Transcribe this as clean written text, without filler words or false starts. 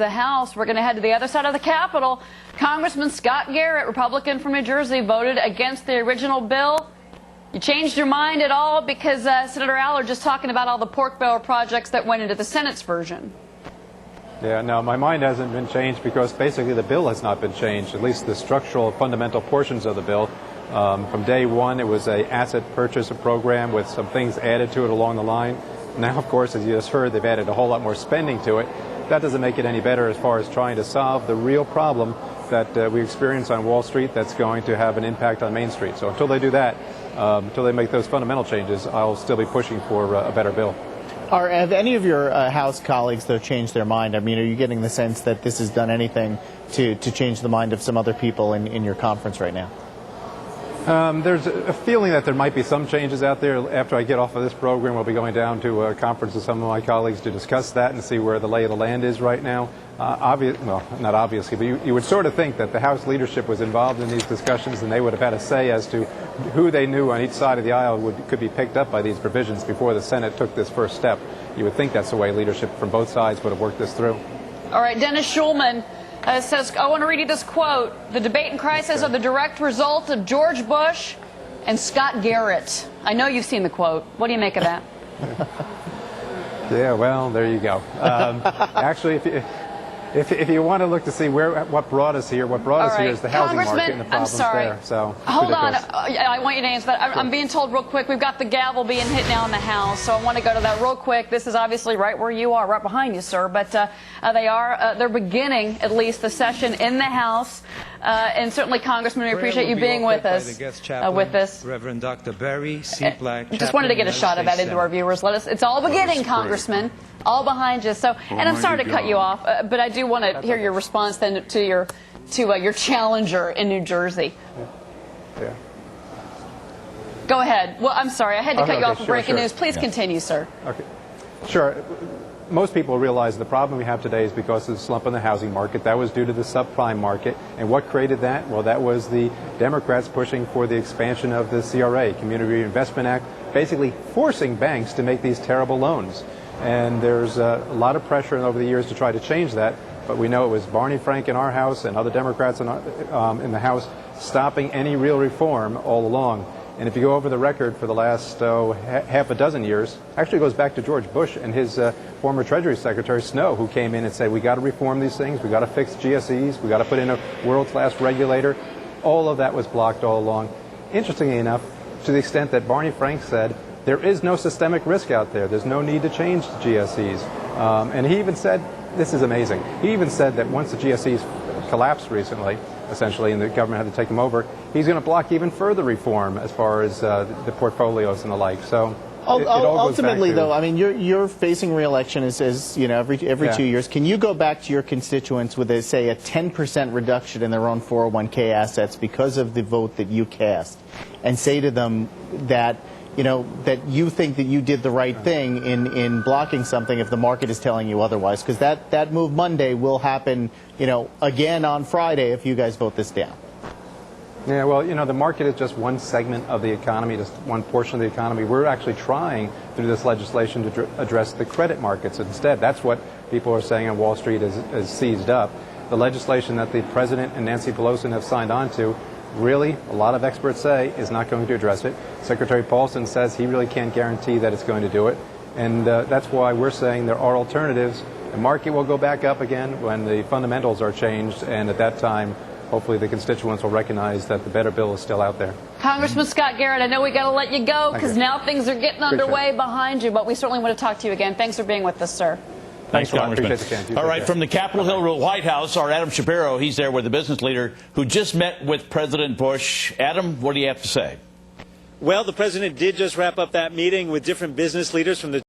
the House. We're going to head to the other side of the Capitol. Congressman Scott Garrett, Republican from New Jersey, voted against the original bill. You changed your mind at all because Senator Allard just talking about all the pork barrel projects that went into the Senate's version. Yeah, no, my mind hasn't been changed because basically the bill has not been changed, at least the structural fundamental portions of the bill. From day one, it was an asset purchase program with some things added to it along the line. Now, of course, as you just heard, they've added a whole lot more spending to it. That doesn't make it any better as far as trying to solve the real problem that we experience on Wall Street that's going to have an impact on Main Street. So until they do that, until they make those fundamental changes, I'll still be pushing for a better bill. Have any of your House colleagues, though, changed their mind? I mean, are you getting the sense that this has done anything to change the mind of some other people in your conference right now? There's a feeling that there might be some changes out there. After I get off of this program, we'll be going down to a conference with some of my colleagues to discuss that and see where the lay of the land is right now. Well, not obviously, but you would sort of think that the House leadership was involved in these discussions and they would have had a say as to who they knew on each side of the aisle could be picked up by these provisions before the Senate took this first step. You would think that's the way leadership from both sides would have worked this through. All right, Dennis Schulman says, I want to read you this quote. The debate and crisis are the direct result of George Bush and Scott Garrett. I know you've seen the quote. What do you make of that? Yeah, well, there you go. Actually, if you want to look to see what brought us here, here is the housing market and the problems there. So hold on, I want you to answer that. I'm being told real quick, we've got the gavel being hit now in the House, so I want to go to that real quick. This is obviously right where you are, right behind you, sir, but they're beginning at least the session in the House. And certainly, Congressman, we appreciate you being with us. With this, Reverend Dr. Barry C. Black. Just wanted to get a shot of that into our viewers. It's all beginning, Congressman, all behind you. So, and I'm sorry to cut you off, but I do want to hear your response then to your challenger in New Jersey. Yeah. Go ahead. Well, I'm sorry, I had to cut you off for breaking news. Please continue, sir. Okay. Sure. Most people realize the problem we have today is because of the slump in the housing market. That was due to the subprime market. And what created that? Well, that was the Democrats pushing for the expansion of the CRA, Community Reinvestment Act, basically forcing banks to make these terrible loans. And there's a lot of pressure over the years to try to change that. But we know it was Barney Frank in our House and other Democrats in the House stopping any real reform all along. And if you go over the record for the last half a dozen years, actually goes back to George Bush and his former Treasury Secretary Snow, who came in and said, we got to reform these things, we got to fix GSEs, we got to put in a world-class regulator. All of that was blocked all along. Interestingly enough, to the extent that Barney Frank said, there is no systemic risk out there. There's no need to change the GSEs. And he even said, this is amazing, he even said that once the GSEs collapsed recently, essentially, and the government had to take them over, he's going to block even further reform as far as the portfolios and the like. So ultimately, though, I mean, you're facing re-election as you know every 2 years. Can you go back to your constituents with a 10% reduction in their own 401k assets because of the vote that you cast, and say to them that that you think that you did the right thing in blocking something if the market is telling you otherwise? Because that move Monday will happen, again on Friday if you guys vote this down. Yeah, well, the market is just one segment of the economy, just one portion of the economy. We're actually trying through this legislation to address the credit markets instead. That's what people are saying on Wall Street is seized up. The legislation that the President and Nancy Pelosi have signed on to, really, a lot of experts say, is not going to address it. Secretary Paulson says he really can't guarantee that it's going to do it. And that's why we're saying there are alternatives. The market will go back up again when the fundamentals are changed, and at that time, hopefully the constituents will recognize that the better bill is still out there. Congressman Scott Garrett, I know we got to let you go because now things are getting underway behind you, but we certainly want to talk to you again. Thanks for being with us, sir. Thanks, Congressman. All right, from the Capitol Hill White House, our Adam Shapiro, he's there with the business leader who just met with President Bush. Adam, what do you have to say? Well, the president did just wrap up that meeting with different business leaders from the